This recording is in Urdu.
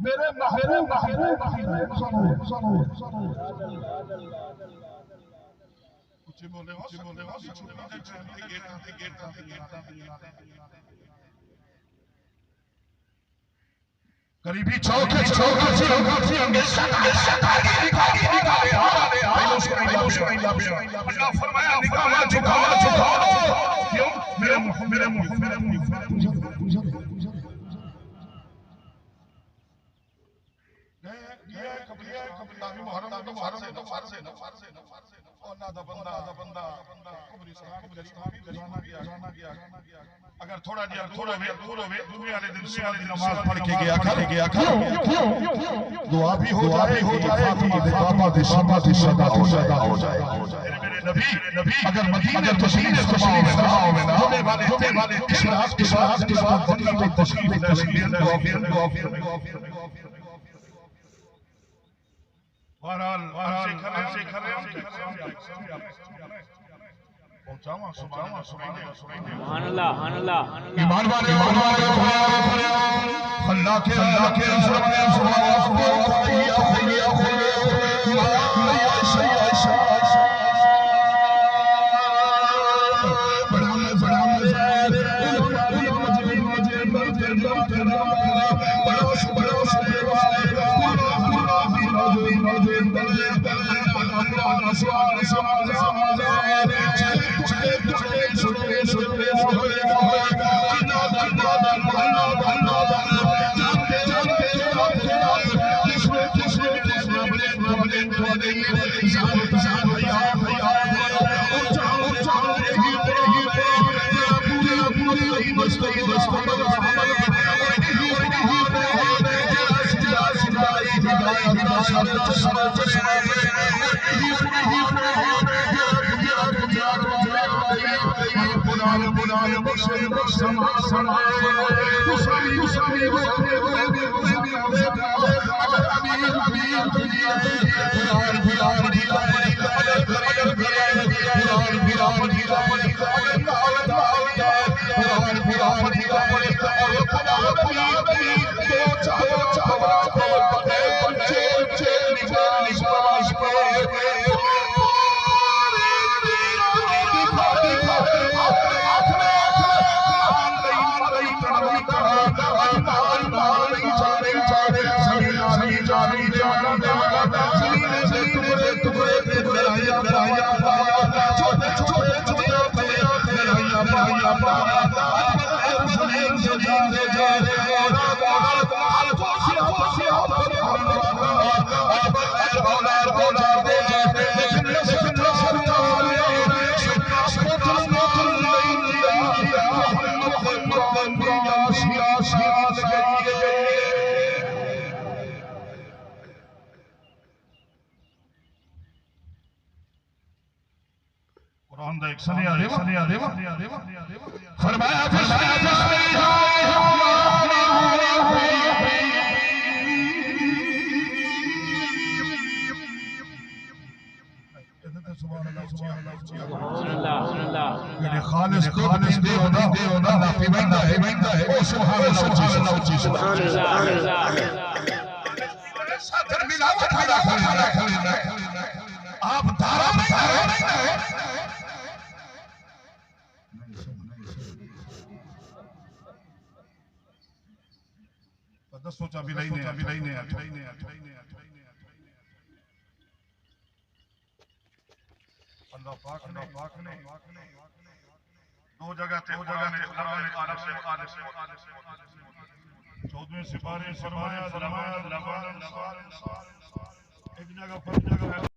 میرے محبوب قریبی چوکے اللہ فرمایا نکاح جھکاؤ کیوں میرے اگر تھوڑا دور ہوئے دنیا والے دن سوال نماز پڑھ کے گیا دعا بھی ہو جائے بابا دے شہدا ہو جائے نبی اگر مدینہ تشریف فرماؤ میں نہ ہونے والے اسراف کے بعد مدینہ تشریف بہرحال سبحان اللہ ایمان والے اللہ کے خالص دے ہونا نافی بندہ ہے او سبحان اللہ ساتھ ملاوٹ پیدا آپ دارا نہیں ہے سوچا بھی نہیں اللہ پاک نے دو جگہ تے 14ویں سپارے فرمایا ایک جگہ